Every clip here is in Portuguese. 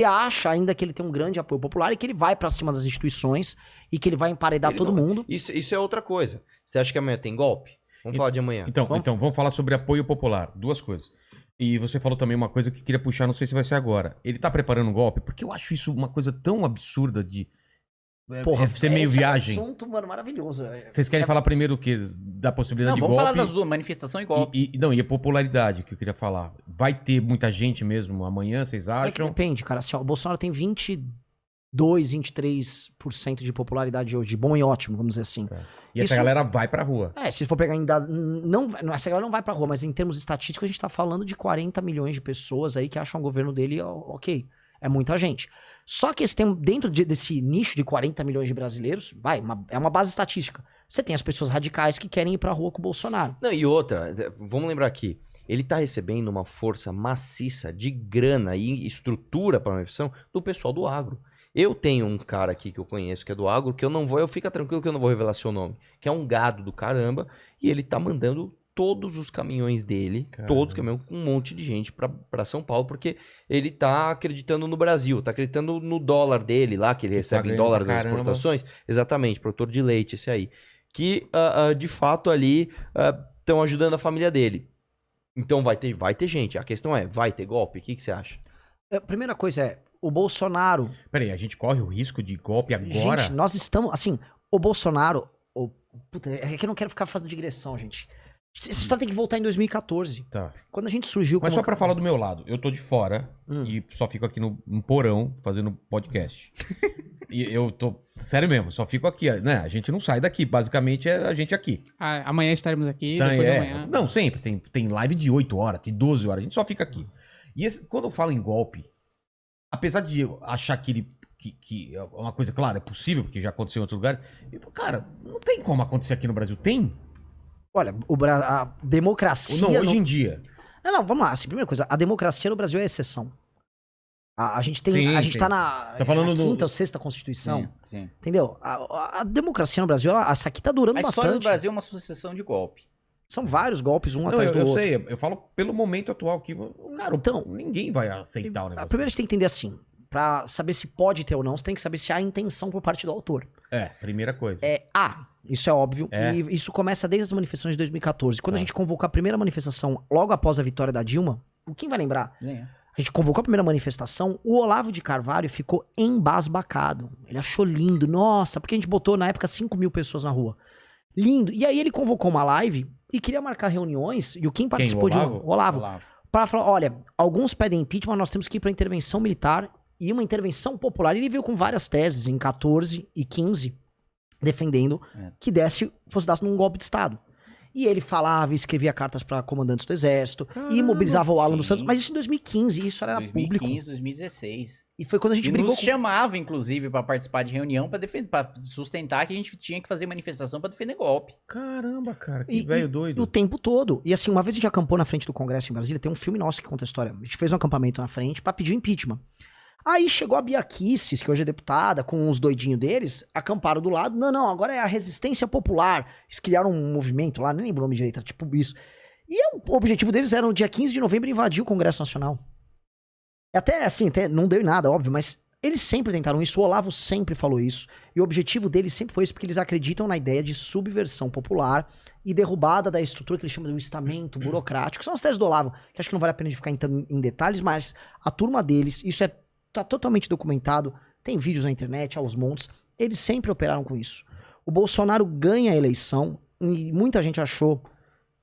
Ele acha ainda que ele tem um grande apoio popular e que ele vai pra cima das instituições e que ele vai emparedar todo mundo. Isso é outra coisa. Você acha que amanhã tem golpe? Vamos falar de amanhã. Então, vamos falar sobre apoio popular. Duas coisas. E você falou também uma coisa que eu queria puxar, não sei se vai ser agora. Ele tá preparando um golpe? Porque eu acho isso uma coisa tão absurda de... Porra, ser meio viagem. É um assunto, mano, maravilhoso. Vocês querem falar primeiro o quê? Da possibilidade de vamos golpe? falar das duas, manifestação e golpe. E a popularidade que eu queria falar. Vai ter muita gente mesmo amanhã, vocês É que acham? depende, cara. Assim, ó, o Bolsonaro tem 23% de popularidade hoje. Bom e ótimo, vamos dizer assim. Tá. E essa galera vai pra rua. Se for pegar em dados... Essa galera não vai pra rua, mas em termos estatísticos a gente tá falando de 40 milhões de pessoas aí que acham o governo dele ok. É muita gente. Só que dentro desse nicho de 40 milhões de brasileiros, é uma base estatística. Você tem as pessoas radicais que querem ir pra rua com o Bolsonaro. Não, e outra, vamos lembrar aqui, ele tá recebendo uma força maciça de grana e estrutura para a manifestação do pessoal do agro. Eu tenho um cara aqui que eu conheço que é do agro, que fica tranquilo que eu não vou revelar seu nome, que é um gado do caramba, e ele tá mandando todos os caminhões dele, todos os caminhões, com um monte de gente pra São Paulo, porque ele tá acreditando no Brasil, tá acreditando no dólar dele lá, que ele recebe em dólares as exportações. Exatamente, produtor de leite, esse aí. Que, de fato, ali estão ajudando a família dele. Então vai ter gente. A questão é, vai ter golpe? O que você acha? A primeira coisa é, o Bolsonaro... Peraí, a gente corre o risco de golpe agora? Gente, nós estamos... Assim, o Bolsonaro... Puta, é que eu não quero ficar fazendo digressão, gente. Essa história tem que voltar em 2014. Tá. Quando a gente surgiu... Mas só pra falar do meu lado. Eu tô de fora e só fico aqui no porão fazendo podcast. E eu tô... Sério mesmo, só fico aqui, né? A gente não sai daqui. Basicamente é a gente aqui. Amanhã estaremos aqui, Então, depois de amanhã. Não, sempre. Tem live de 8 horas, tem 12 horas. A gente só fica aqui. E quando eu falo em golpe, apesar de eu achar que é uma coisa, claro, é possível, porque já aconteceu em outros lugares. Cara, não tem como acontecer aqui no Brasil. Tem? Olha, a democracia... Não, hoje em dia. Não, vamos lá. Assim, primeira coisa, a democracia no Brasil é exceção. A gente tem... Sim, a gente tá na quinta ou sexta Constituição. Sim. Entendeu? A democracia no Brasil, essa aqui tá durando bastante. A história do Brasil é uma sucessão de golpe. São vários golpes, atrás do outro. Eu sei, eu falo pelo momento atual que, cara, então, ninguém vai aceitar o negócio. Primeiro a gente tem que entender assim, pra saber se pode ter ou não, você tem que saber se há intenção por parte do autor. Primeira coisa. Isso é óbvio, e isso começa desde as manifestações de 2014. Quando a gente convocou a primeira manifestação, logo após a vitória da Dilma, quem vai lembrar? A gente convocou a primeira manifestação, o Olavo de Carvalho ficou embasbacado. Ele achou lindo, nossa, porque a gente botou na época 5 mil pessoas na rua. Lindo. E aí ele convocou uma live e queria marcar reuniões, e quem participou de Olavo? o Olavo, para falar, olha, alguns pedem impeachment, nós temos que ir para intervenção militar e uma intervenção popular. Ele veio com várias teses em 14 e 15, defendendo que fosse dado num golpe de Estado. E ele falava e escrevia cartas para comandantes do exército, e mobilizava o Alan dos Santos, mas isso em 2015, isso era 2015, público. 2016. E foi quando a gente brigou nos chamava, inclusive, para participar de reunião, para sustentar que a gente tinha que fazer manifestação para defender golpe. Caramba, cara, que velho doido. O tempo todo. E assim, uma vez a gente acampou na frente do Congresso em Brasília, tem um filme nosso que conta a história. A gente fez um acampamento na frente para pedir o impeachment. Aí chegou a Bia Kicis, que hoje é deputada, com uns doidinhos deles, acamparam do lado. Não, agora é a resistência popular. Eles criaram um movimento lá, nem lembro o nome direito, tipo isso. E o objetivo deles era, no dia 15 de novembro, invadir o Congresso Nacional. Até não deu em nada, óbvio, mas eles sempre tentaram isso, o Olavo sempre falou isso. E o objetivo deles sempre foi isso, porque eles acreditam na ideia de subversão popular e derrubada da estrutura que eles chamam de um estamento burocrático. São as teses do Olavo, que acho que não vale a pena de ficar entrando em detalhes, mas a turma deles, isso tá totalmente documentado, tem vídeos na internet, aos montes, eles sempre operaram com isso. O Bolsonaro ganha a eleição, e muita gente achou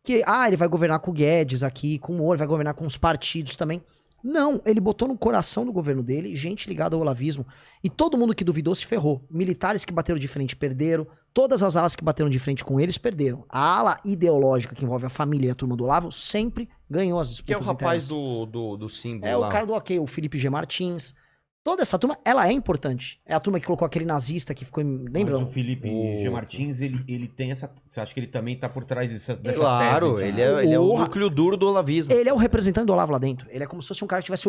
que, ele vai governar com o Guedes aqui, com o Moro, vai governar com os partidos também. Não, ele botou no coração do governo dele gente ligada ao olavismo, e todo mundo que duvidou se ferrou. Militares que bateram de frente perderam, todas as alas que bateram de frente com eles perderam. A ala ideológica que envolve a família e a turma do Olavo sempre ganhou as disputas. Que é o rapaz internas. do símbolo É lá. o cara do OK, o Felipe G. Martins. Toda essa turma, ela é importante. É a turma que colocou aquele nazista que ficou... Lembra? Mas o Felipe G. Martins, ele tem essa... Você acha que ele também tá por trás dessa Claro, tese? ele é o núcleo duro do olavismo. Ele é o representante do Olavo lá dentro. Ele é como se fosse um cara que tivesse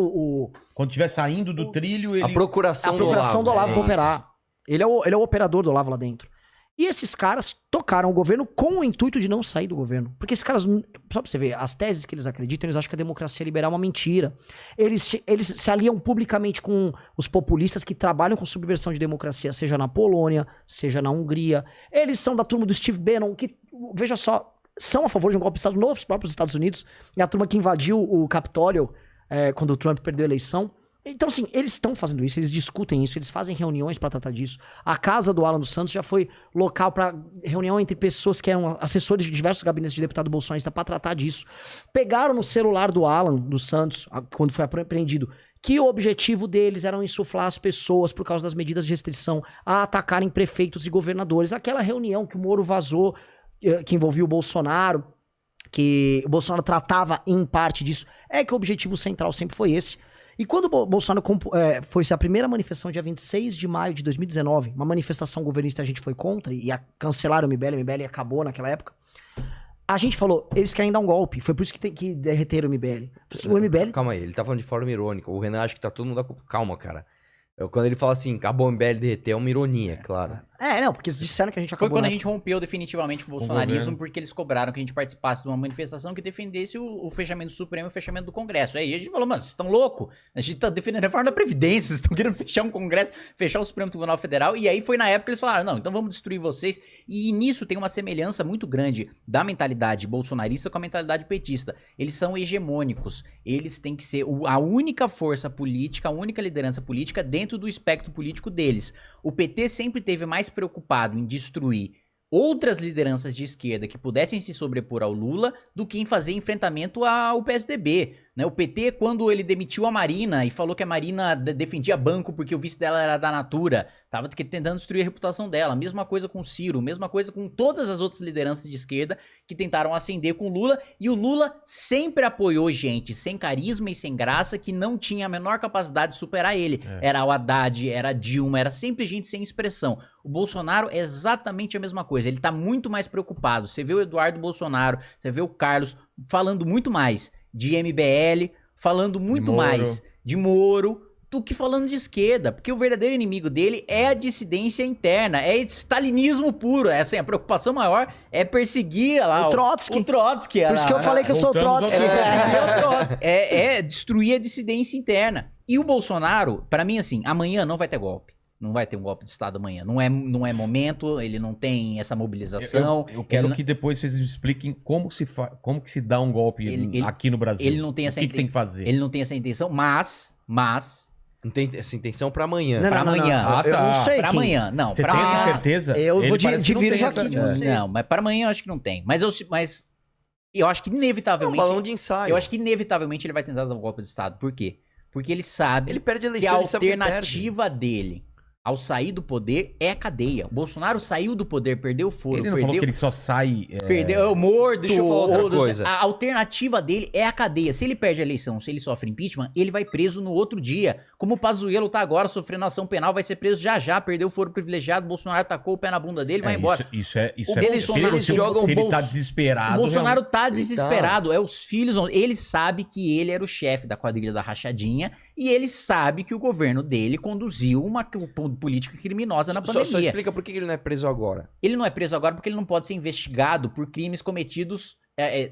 Quando estiver saindo do trilho, ele... A procuração do Olavo pra operar. Ele é o operador do Olavo lá dentro. E esses caras tocaram o governo com o intuito de não sair do governo. Porque esses caras, só pra você ver, as teses que eles acreditam, eles acham que a democracia liberal é uma mentira. Eles se aliam publicamente com os populistas que trabalham com subversão de democracia, seja na Polônia, seja na Hungria. Eles são da turma do Steve Bannon, que, veja só, são a favor de um golpe de Estado nos próprios Estados Unidos. É a turma que invadiu o Capitólio quando o Trump perdeu a eleição. Então, assim, eles estão fazendo isso, eles discutem isso, eles fazem reuniões pra tratar disso. A casa do Alan dos Santos já foi local pra reunião entre pessoas que eram assessores de diversos gabinetes de deputado bolsonarista pra tratar disso. Pegaram no celular do Alan dos Santos, quando foi apreendido, que o objetivo deles era insuflar as pessoas, por causa das medidas de restrição, a atacarem prefeitos e governadores. Aquela reunião que o Moro vazou, que envolvia o Bolsonaro, que o Bolsonaro tratava em parte disso, é que o objetivo central sempre foi esse. E quando o Bolsonaro foi a primeira manifestação, dia 26 de maio de 2019, uma manifestação governista, a gente foi contra, e cancelaram o MBL acabou naquela época, a gente falou, eles querem dar um golpe, foi por isso que derreteram o MBL. Assim, o MBL... Calma aí, ele tá falando de forma irônica, o Renan acha que tá todo mundo... Calma, cara. Quando ele fala assim, acabou o MBL derreter, é uma ironia, claro. Não, porque eles disseram que a gente acabou... Foi quando a gente rompeu definitivamente com o bolsonarismo, porque eles cobraram que a gente participasse de uma manifestação que defendesse o fechamento do Supremo e o fechamento do Congresso. Aí a gente falou, mano, vocês estão loucos? A gente tá defendendo a reforma da Previdência, vocês estão querendo fechar um Congresso, fechar o Supremo Tribunal Federal, e aí foi na época que eles falaram, não, então vamos destruir vocês. E nisso tem uma semelhança muito grande da mentalidade bolsonarista com a mentalidade petista. Eles são hegemônicos, eles têm que ser a única força política, a única liderança política dentro do espectro político deles. O PT sempre teve mais preocupado em destruir outras lideranças de esquerda que pudessem se sobrepor ao Lula do que em fazer enfrentamento ao PSDB. Né? O PT, quando ele demitiu a Marina e falou que a Marina defendia banco porque o vice dela era da Natura, tava tentando destruir a reputação dela. Mesma coisa com o Ciro, mesma coisa com todas as outras lideranças de esquerda que tentaram ascender com o Lula. E o Lula sempre apoiou gente sem carisma e sem graça que não tinha a menor capacidade de superar ele. Era o Haddad, era a Dilma, era sempre gente sem expressão. O Bolsonaro é exatamente a mesma coisa. Ele tá muito mais preocupado. Você vê o Eduardo Bolsonaro, você vê o Carlos falando muito mais de MBL, falando muito mais de Moro do que falando de esquerda, porque o verdadeiro inimigo dele é a dissidência interna, é stalinismo puro, é assim, a preocupação maior é perseguir lá o Trotsky. O Trotsky. Por isso que eu falei que eu sou o Trotsky. É destruir a dissidência interna. E o Bolsonaro, pra mim assim, amanhã não vai ter golpe. Não vai ter um golpe de Estado amanhã. Não é momento, ele não tem essa mobilização. Eu quero que depois vocês me expliquem como que se dá um golpe aqui no Brasil. Ele não tem essa O que tem que fazer? Ele não tem essa intenção, mas Não tem essa intenção pra amanhã. Pra amanhã. Ah, tá. Eu não sei. Pra amanhã. Não, Você pra tem essa certeza? Eu vou dividir já essa... aqui de você. Não, mas para amanhã eu acho que não tem. Mas eu acho que É um inevitavelmente. balão de ensaio. Eu acho que inevitavelmente ele vai tentar dar um golpe de Estado. Por quê? Porque ele sabe Ele perde a que eleição, a ele sabe que ele alternativa dele ao sair do poder é a cadeia. O Bolsonaro saiu do poder, perdeu o foro, Ele não falou que ele só sai... perdeu o morto. Deixa eu falar outra coisa. A alternativa dele é a cadeia. Se ele perde a eleição, se ele sofre impeachment, ele vai preso no outro dia. Como o Pazuello tá agora sofrendo ação penal, vai ser preso já, perdeu o foro privilegiado, o Bolsonaro tacou o pé na bunda dele, vai embora. Isso é Eles jogam se ele bolso- tá desesperado... O Bolsonaro tá Ele desesperado, é os filhos, ele sabe que ele era o chefe da quadrilha da rachadinha e ele sabe que o governo dele conduziu uma política criminosa na pandemia. Só explica por que ele não é preso agora. Ele não é preso agora porque ele não pode ser investigado por crimes cometidos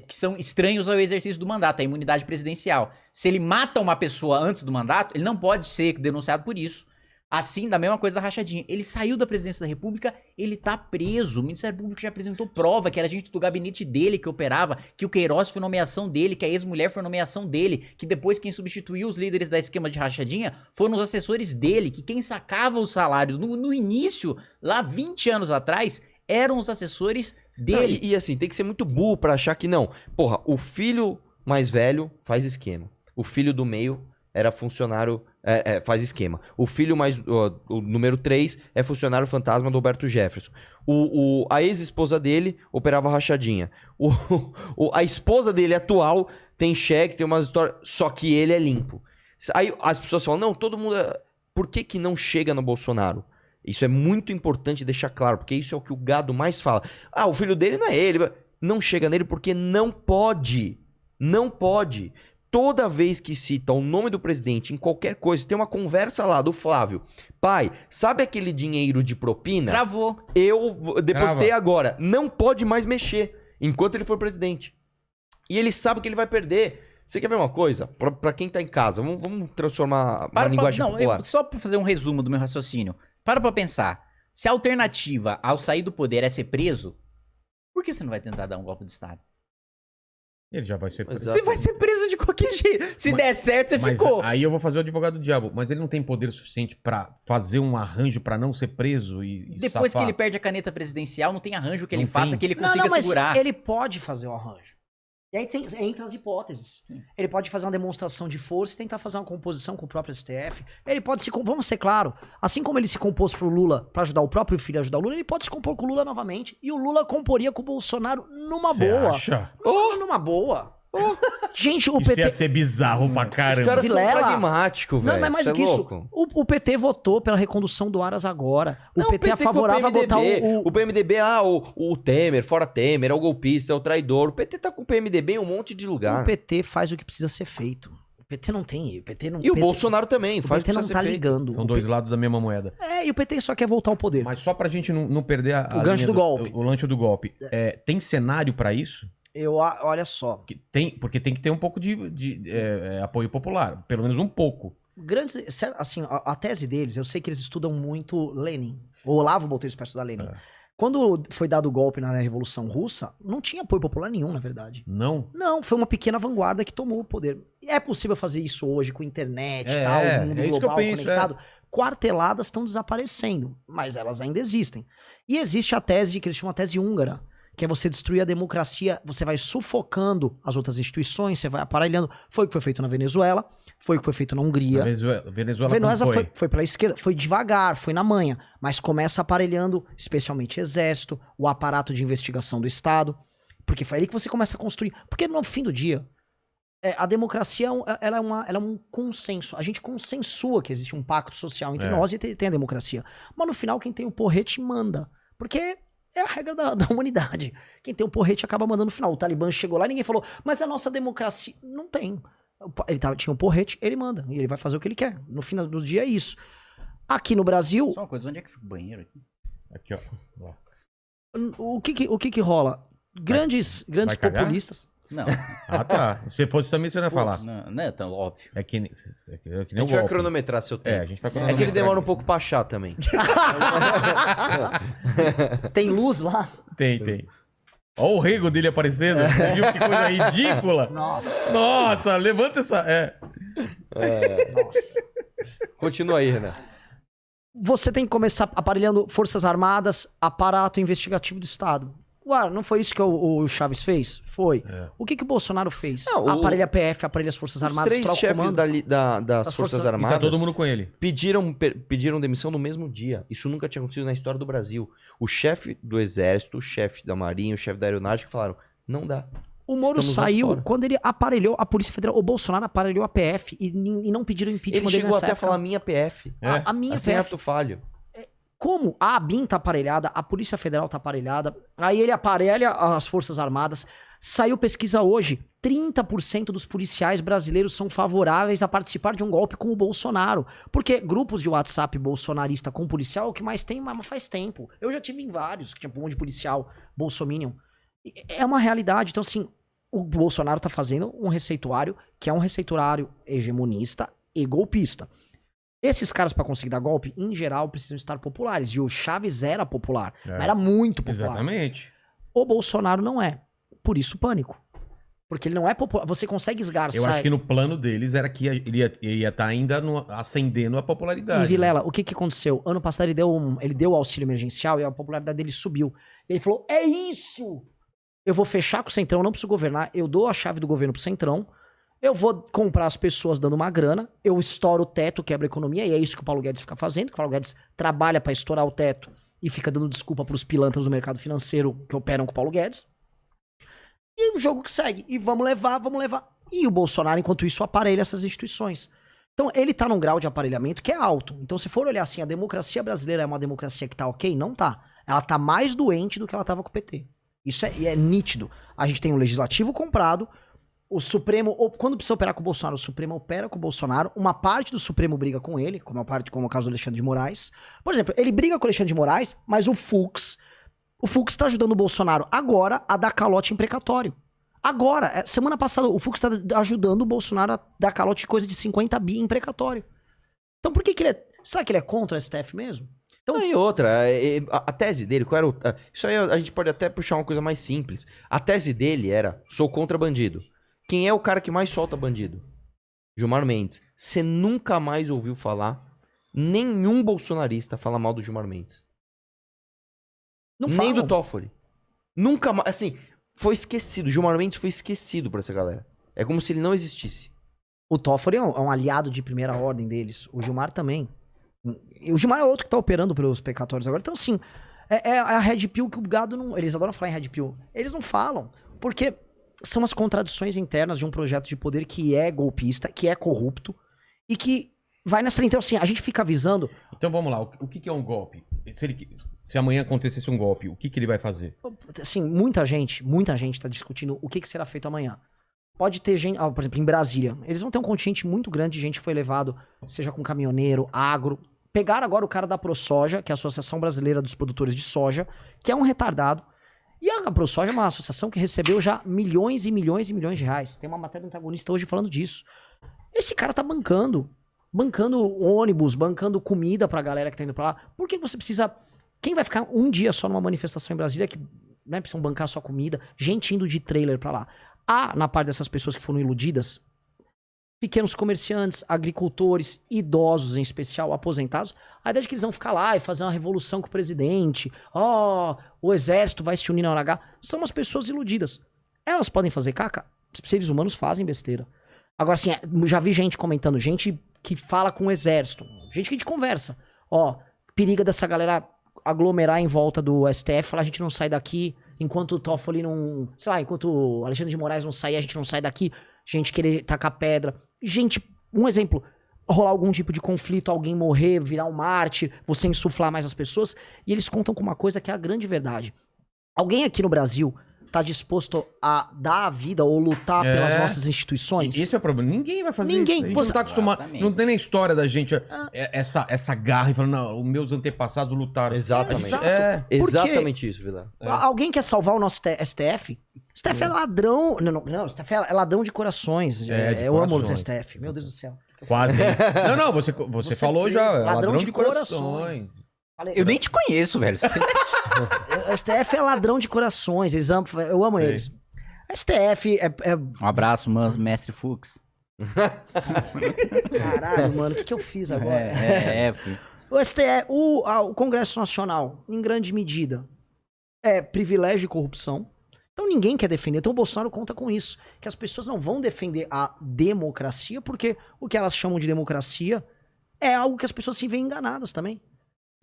que são estranhos ao exercício do mandato, a imunidade presidencial. Se ele mata uma pessoa antes do mandato, ele não pode ser denunciado por isso. Assim, da mesma coisa da rachadinha. Ele saiu da presidência da República, ele tá preso. O Ministério Público já apresentou prova que era gente do gabinete dele que operava, que o Queiroz foi nomeação dele, que a ex-mulher foi nomeação dele, que depois quem substituiu os líderes da esquema de rachadinha foram os assessores dele, que quem sacava os salários no início, lá 20 anos atrás, eram os assessores dele. Não, e assim, tem que ser muito burro pra achar que não. Porra, o filho mais velho faz esquema. O filho do meio era funcionário, faz esquema. O filho mais, o número 3 é funcionário fantasma do Roberto Jefferson. A ex-esposa dele operava rachadinha. A esposa dele atual tem cheque, tem umas histórias, só que ele é limpo. Aí as pessoas falam, não, todo mundo... Por que não chega no Bolsonaro? Isso é muito importante deixar claro, porque isso é o que o gado mais fala. Ah, o filho dele não é ele. Não chega nele porque não pode. Não pode. toda vez que cita o nome do presidente em qualquer coisa, tem uma conversa lá do Flávio. Pai, sabe aquele dinheiro de propina? Travou. Eu depositei agora. Não pode mais mexer enquanto ele for presidente. E ele sabe que ele vai perder. Você quer ver uma coisa? Pra quem tá em casa, vamos transformar uma linguagem popular. Só pra fazer um resumo do meu raciocínio. Para pensar. Se a alternativa ao sair do poder é ser preso, por que você não vai tentar dar um golpe de Estado? Ele já vai ser preso. Exato. Você vai ser preso de qualquer jeito. Se der certo, você Mas ficou. aí eu vou fazer o advogado do diabo. Mas ele não tem poder suficiente pra fazer um arranjo pra não ser preso e Depois safar? que ele perde a caneta presidencial, não tem arranjo que Não ele faça tem. que ele Não, consiga mas segurar. ele pode fazer o arranjo. E aí entra as hipóteses. Sim. Ele pode fazer uma demonstração de força e tentar fazer uma composição com o próprio STF. Ele pode se... Vamos ser claro, assim como ele se compôs pro Lula pra ajudar o próprio filho a ajudar o Lula, ele pode se compor com o Lula novamente. E o Lula comporia com o Bolsonaro numa Cê boa. acha? Numa boa. Gente, o Isso PT... ia ser bizarro pra Os caramba. caras Vilela. são pragmáticos, velho. Não, mas mais Cê do que é isso. louco. O PT votou pela recondução do Aras agora. O Não, PT é com favorável a botar O PMDB, o Temer, fora Temer, é o golpista, é o traidor. O PT tá com o PMDB em um monte de lugar. O PT faz o que precisa ser feito. O PT não tem... O PT não, E o PT Bolsonaro também, O faz o que PT não precisa tá ser feito. ligando. São O dois lados da mesma moeda. E o PT só quer voltar ao poder. Mas só pra gente não perder a O gancho linha do golpe. O lanche do golpe. Tem cenário pra isso? Olha só. Porque tem que ter um pouco de apoio popular. Pelo menos um pouco. Assim, a tese deles, eu sei que eles estudam muito Lenin. O Olavo botou eles pra estudar Lenin. Quando foi dado o golpe na Revolução Russa, não tinha apoio popular nenhum, na verdade. Não? Não, foi uma pequena vanguarda que tomou o poder. E é possível fazer isso hoje com internet e É, tal, é, o mundo é isso que eu global penso, conectado. Quarteladas estão desaparecendo, mas elas ainda existem. E existe a tese que eles chamam a tese húngara, que é você destruir a democracia, você vai sufocando as outras instituições, você vai aparelhando. Foi o que foi feito na Venezuela, foi o que foi feito na Hungria. Venezuela Venezuela como foi pela esquerda, foi devagar, foi na manha, mas começa aparelhando, especialmente exército, o aparato de investigação do Estado, porque foi ali que você começa a construir. Porque no fim do dia, a democracia ela é um consenso. A gente consensua que existe um pacto social entre nós e tem a democracia. Mas no final, quem tem o porrete manda. Porque é a regra da humanidade. Quem tem o porrete acaba mandando no final. O Talibã chegou lá e ninguém falou, mas a nossa democracia... Não tem. Ele tinha um porrete, ele manda. E ele vai fazer o que ele quer. No final do dia é isso. Aqui no Brasil... Só uma coisa, onde é que fica o banheiro aqui? Aqui, ó. O que rola? Grandes cagar? populistas... Não. Ah, tá. Se fosse também, você não ia falar. Não é tão óbvio. É que nem A o gente vai golpe. cronometrar seu tempo. A gente vai É cronometrar. que ele demora um pouco pra achar também. Tem luz lá? Tem. Ó o rego dele aparecendo. Você viu que coisa ridícula? Nossa. Nossa, levanta essa... Nossa. Continua aí, Renan. Você tem que começar aparelhando Forças Armadas, aparato investigativo do Estado. Ué, não foi isso que o Chaves fez? Foi. O que o Bolsonaro fez? Não, Aparelha a PF, aparelha as Forças Os Armadas, três troca o chefes comando. das As Forças Forças- E Armadas tá todo mundo com ele. pediram demissão no mesmo dia. Isso nunca tinha acontecido na história do Brasil. O chefe do Exército, o chefe da Marinha, o chefe da Aeronáutica falaram, não dá. O Moro Estamos lá saiu fora. quando ele aparelhou a Polícia Federal. O Bolsonaro aparelhou a PF e não pediram impeachment Ele dele chegou nessa até a época. falar minha PF. A minha Sem PF. ato falho. Como a ABIN tá aparelhada, a Polícia Federal tá aparelhada, aí ele aparelha as Forças Armadas. Saiu pesquisa hoje, 30% dos policiais brasileiros são favoráveis a participar de um golpe com o Bolsonaro. Porque grupos de WhatsApp bolsonarista com policial é o que mais tem, mas faz tempo. Eu já tive em vários, que tinha um monte de policial bolsominion. É uma realidade. Então, assim, o Bolsonaro tá fazendo um receituário que é um receituário hegemonista e golpista. Esses caras, pra conseguir dar golpe, em geral, precisam estar populares. E o Chaves era popular, mas era muito popular. Exatamente. O Bolsonaro não é. Por isso, pânico. Porque ele não é popular. Você consegue esgarçar... Eu acho que no plano deles era que ele ia estar ainda ascendendo a popularidade. E Vilela, o que aconteceu? Ano passado ele deu o auxílio emergencial e a popularidade dele subiu. Ele falou, é isso! Eu vou fechar com o Centrão, não preciso governar. Eu dou a chave do governo pro Centrão. Eu vou comprar as pessoas dando uma grana, eu estouro o teto, quebro a economia, e é isso que o Paulo Guedes fica fazendo, que o Paulo Guedes trabalha pra estourar o teto e fica dando desculpa pros pilantras do mercado financeiro que operam com o Paulo Guedes. E o jogo que segue. E vamos levar. E o Bolsonaro, enquanto isso, aparelha essas instituições. Então, ele tá num grau de aparelhamento que é alto. Então, se for olhar assim, a democracia brasileira é uma democracia que tá ok? Não tá. Ela tá mais doente do que ela tava com o PT. Isso é nítido. A gente tem um legislativo comprado, O Supremo, quando precisa operar com o Bolsonaro, o Supremo opera com o Bolsonaro, uma parte do Supremo briga com ele, como o caso do Alexandre de Moraes. Por exemplo, ele briga com o Alexandre de Moraes, mas o Fux tá ajudando o Bolsonaro agora a dar calote em precatório. Agora, semana passada, o Fux tá ajudando o Bolsonaro a dar calote de coisa de 50 bi em precatório. Então por que ele é... Será que ele é contra o STF mesmo? Então, e outra, a tese dele, qual era isso aí a gente pode até puxar uma coisa mais simples. A tese dele era, sou contra bandido. Quem é o cara que mais solta bandido? Gilmar Mendes. Você nunca mais ouviu falar nenhum bolsonarista falar mal do Gilmar Mendes. Não Nem falam. do Toffoli. Nunca mais, assim, foi esquecido. Gilmar Mendes foi esquecido por essa galera. É como se ele não existisse. O Toffoli é um aliado de primeira ordem deles. O Gilmar também. E o Gilmar é outro que tá operando pelos pecatórios agora. Então, assim, é a Red Pill que o gado não... Eles adoram falar em Red Pill. Eles não falam. Porque são as contradições internas de um projeto de poder que é golpista, que é corrupto e que vai nessa linha. Então, assim, a gente fica avisando... Então, vamos lá. O que é um golpe? Se amanhã acontecesse um golpe, o que ele vai fazer? Assim, muita gente tá discutindo o que será feito amanhã. Pode ter gente... por exemplo, em Brasília, eles vão ter um contingente muito grande de gente que foi levado, seja com caminhoneiro, agro... Pegaram agora o cara da ProSoja, que é a Associação Brasileira dos Produtores de Soja, que é um retardado. E a ProSoja é uma associação que recebeu já milhões e milhões e milhões de reais. Tem uma matéria do Antagonista hoje falando disso. Esse cara tá bancando ônibus, bancando comida pra galera que tá indo pra lá. Por que você precisa... Quem vai ficar um dia só numa manifestação em Brasília que precisam bancar sua comida? Gente indo de trailer pra lá. Na parte dessas pessoas que foram iludidas... Pequenos comerciantes, agricultores, idosos em especial, aposentados, a ideia de que eles vão ficar lá e fazer uma revolução com o presidente, o exército vai se unir na hora H, são umas pessoas iludidas. Elas podem fazer caca? Seres humanos fazem besteira. Agora, assim, já vi gente comentando, gente que fala com o exército, gente que a gente conversa. Periga dessa galera aglomerar em volta do STF, falar a gente não sai daqui, enquanto o Toffoli não... Sei lá, enquanto o Alexandre de Moraes não sair, a gente não sai daqui. Gente querer tacar pedra. Gente, um exemplo, rolar algum tipo de conflito, alguém morrer, virar um mártir, você insuflar mais as pessoas, e eles contam com uma coisa que é a grande verdade. Alguém aqui no Brasil tá disposto a dar a vida ou lutar pelas nossas instituições? Esse é o problema. Ninguém vai fazer Ninguém. isso. A gente não tá acostumado. Exatamente. Não tem nem história da gente essa garra e falando, não, os meus antepassados lutaram. Exatamente. Exato. Exatamente isso, Vila. Alguém quer salvar o nosso STF? STF é ladrão. Não, STF é ladrão de corações. De eu amo o corações. STF. Meu Deus do céu. Quase. Não, você falou já. Ladrão de de corações. Eu nem te conheço, velho. O STF é ladrão de corações. Eu amo Sei. eles. STF é... Um abraço, mestre Fux. Caralho, mano, o que eu fiz agora? Filho. O STF, o Congresso Nacional, em grande medida, é privilégio e corrupção. Então ninguém quer defender. Então o Bolsonaro conta com isso. Que as pessoas não vão defender a democracia, porque o que elas chamam de democracia é algo que as pessoas se veem enganadas também.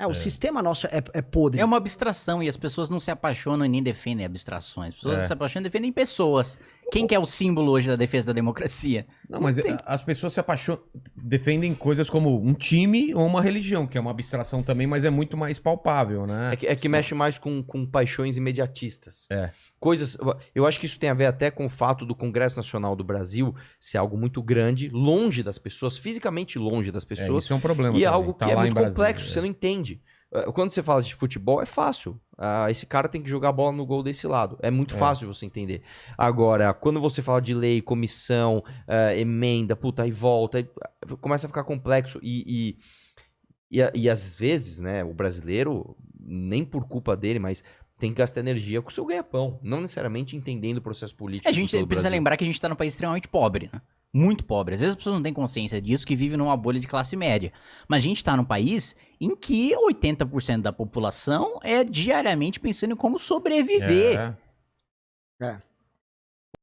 O sistema nosso é podre. É uma abstração e as pessoas não se apaixonam e nem defendem abstrações. As pessoas se apaixonam e defendem pessoas. Quem que é o símbolo hoje da defesa da democracia? Não, mas as pessoas se apaixonam, defendem coisas como um time ou uma religião, que é uma abstração também, mas é muito mais palpável, né? É que mexe mais com paixões imediatistas. É. Coisas. Eu acho que isso tem a ver até com o fato do Congresso Nacional do Brasil ser algo muito grande, longe das pessoas, fisicamente longe das pessoas. Isso é um problema. E é também. algo Tá que é lá muito em Brasília, complexo, você não entende. Quando você fala de futebol, é fácil. Esse cara tem que jogar a bola no gol desse lado. É muito fácil você entender. Agora, quando você fala de lei, comissão, emenda, aí volta, aí começa a ficar complexo. E às vezes, né, o brasileiro, nem por culpa dele, mas tem que gastar energia com o seu ganha-pão. Não necessariamente entendendo o processo político. A gente precisa lembrar que a gente tá num país extremamente pobre, né? Muito pobre. Às vezes as pessoas não têm consciência disso, que vive numa bolha de classe média. Mas a gente tá num país em que 80% da população é diariamente pensando em como sobreviver.